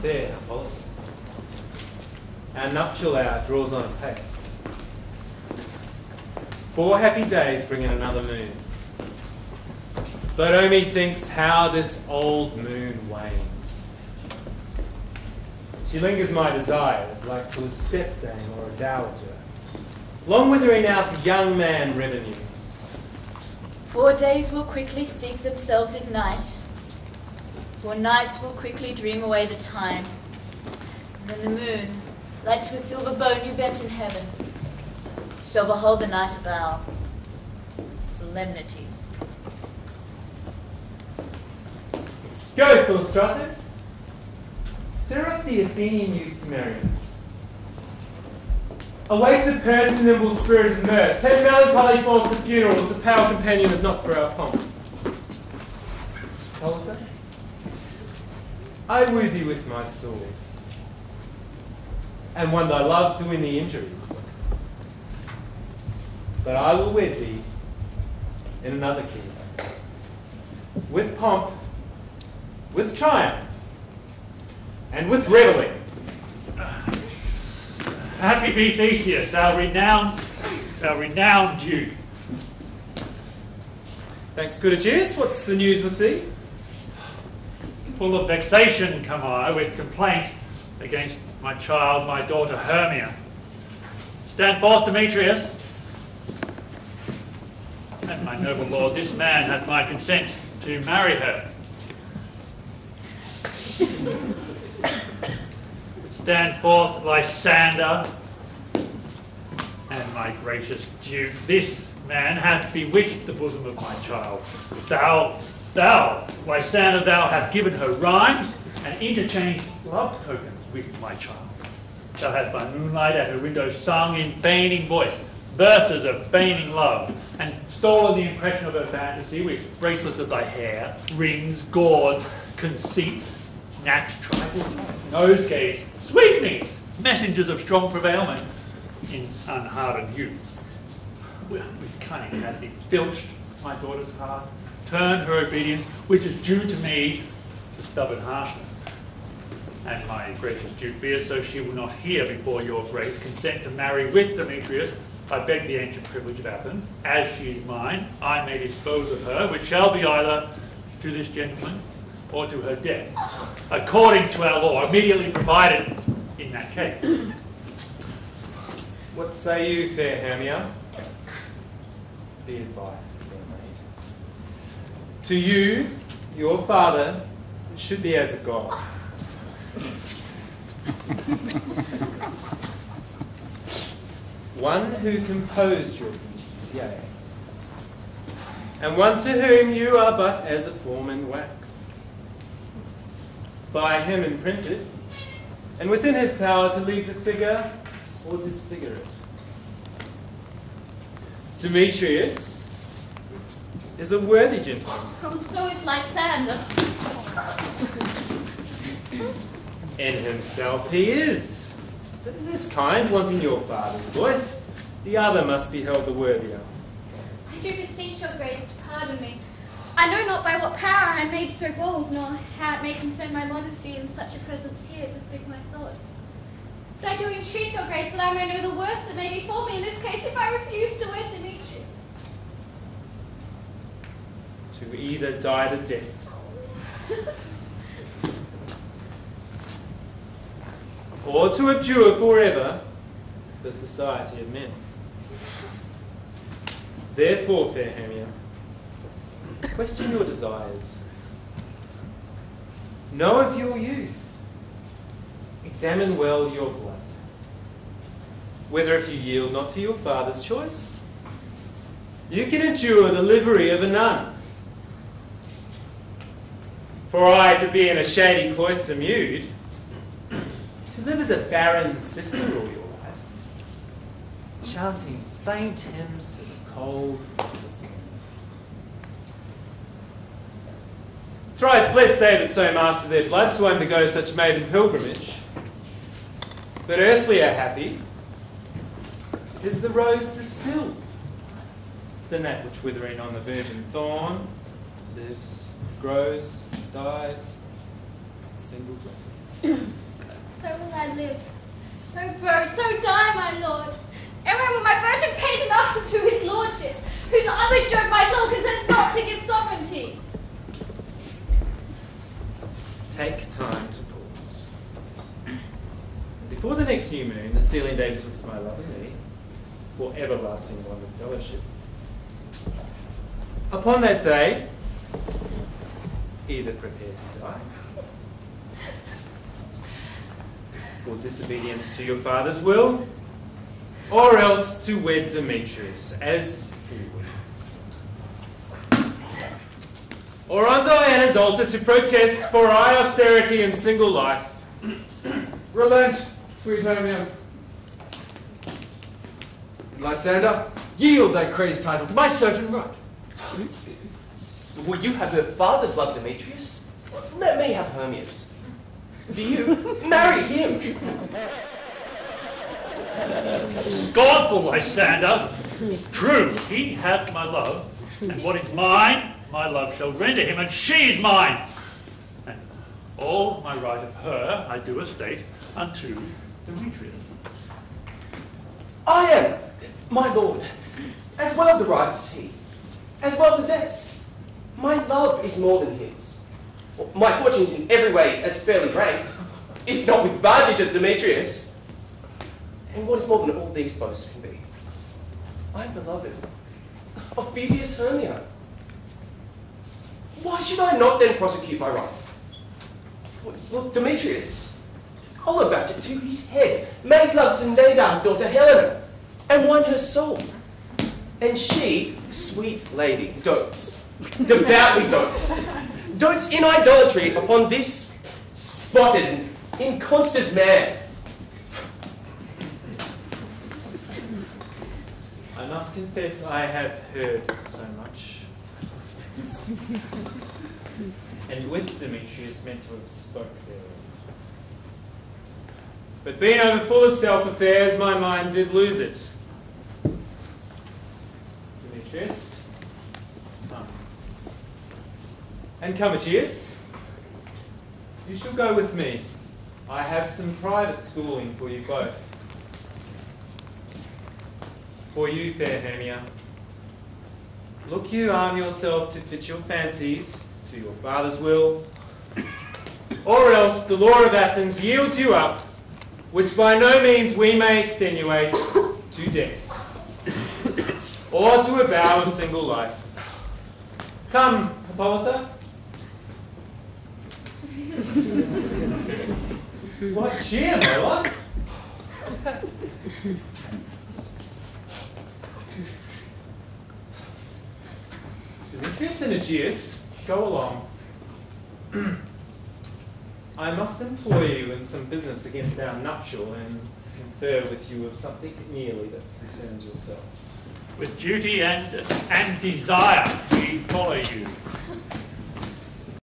fair holiday. Our nuptial hour draws on apace. 4 happy days bring in another moon. But Omi thinks how this old moon wanes. She lingers my desires like to a stepdame or a dowager, long withering out a young man revenue. 4 days will quickly steep themselves in night. 4 nights will quickly dream away the time. And then the moon, like to a silver bow new bent in heaven, shall behold the night of our solemnities. Go, Philostratus. Stir up the Athenian youth's merriments. Awake the Persian nimble spirit of mirth. Take melancholy forth to funerals. The pale companion is not for our pomp. Holiday, I woo thee with my sword, and one thy love doing thee injuries. But I will wed thee in another key, with pomp, with triumph, and with revelling. Happy be Theseus, our renowned Jew. Thanks, good Aegeus. What's the news with thee? Full of vexation come I with complaint against my child, my daughter Hermia. Stand forth, Demetrius. And my noble lord, this man hath my consent to marry her. Stand forth, Lysander, and my gracious Duke. This man hath bewitched the bosom of my child. Thou, Lysander, thou hast given her rhymes and interchanged love tokens with my child. Thou hast by moonlight at her window sung in feigning voice verses of feigning love, and stolen the impression of her fantasy with bracelets of thy hair, rings, gauds, conceits, snatch trifles, nosegays, sweetenings, messengers of strong prevailment in unhardened youth. With cunning hath he filched my daughter's heart, turned her obedience, which is due to me, to stubborn harshness. And my gracious Duke fears, so she will not hear before your grace consent to marry with Demetrius. I beg the ancient privilege of Athens, as she is mine, I may dispose of her, which shall be either to this gentleman or to her death, according to our law, immediately provided in that case. What say you, fair Hermia? Be advised, fair maid. To you, your father, it should be as a god. One who composed your beauties, yea, and one to whom you are but as a form in wax. By him imprinted, and within his power to leave the figure or disfigure it. Demetrius is a worthy gentleman. Oh, so is Lysander. In himself he is. But in this kind, wanting your father's voice, the other must be held the worthier. I do beseech your grace to pardon me. I know not by what power I am made so bold, nor how it may concern my modesty in such a presence here to speak my thoughts. But I do entreat your grace that I may know the worst that may befall me in this case if I refuse to wed Demetrius. To either die the death, or to abjure forever the society of men. Therefore, fair Hermia, question your desires. Know of your youth. Examine well your blood. Whether if you yield not to your father's choice, you can endure the livery of a nun. For I to be in a shady cloister mewed, to live as a barren sister all your life, chanting faint hymns to the cold flowers. Thrice blessed they that so master their blood to undergo such maiden pilgrimage. But earthlier happy is the rose distilled than that which withering on the virgin thorn lives, grows, dies, in single blessings. So will I live, so grow, so die, my lord. And when will my virgin paid enough to his lordship, whose other showed my soul consent not to give sovereignty? Take time to pause. Before the next new moon, the sealing day betwixt my love and thee, for everlasting bond of fellowship. Upon that day, either prepare to die, for disobedience to your father's will, or else to wed Demetrius, as he would. Or on Diana's altar to protest for high austerity and single life. Relent, sweet Hermia. Lysander, yield thy crazed title to my certain right. Will you have her father's love, Demetrius? Let me have Hermia's. Do you marry him? Scornful Lysander. True, he hath my love, and what is mine, my love shall render him, and she is mine. And all my right of her I do estate unto Demetrius. I am, my lord, as well derived as he, as well possessed. My love is more than his. My fortune's in every way as fairly ranked, if not with advantage as Demetrius. And what is more than all these boasts can be, I am beloved of beauteous Hermia. Why should I not then prosecute my right? Well, Demetrius, I'll avouch it to his head, made love to Nadar's daughter Helena, and won her soul. And she, sweet lady, dotes, devoutly dotes in idolatry upon this spotted and inconstant man. I must confess I have heard so much. And with Demetrius meant to have spoke thereof. But being over full of self-affairs, my mind did lose it. Demetrius, come. And Comachius, you shall go with me. I have some private schooling for you both. For you, fair Hermia, look you arm yourself to fit your fancies to your father's will, or else the law of Athens yields you up, which by no means we may extenuate, to death, or to a vow of single life. Come, Hippolyta. What cheer, my love? Demetrius and Aegeus, go along. I must employ you in some business against our nuptial and confer with you of something nearly that concerns yourselves. With duty and desire we follow you.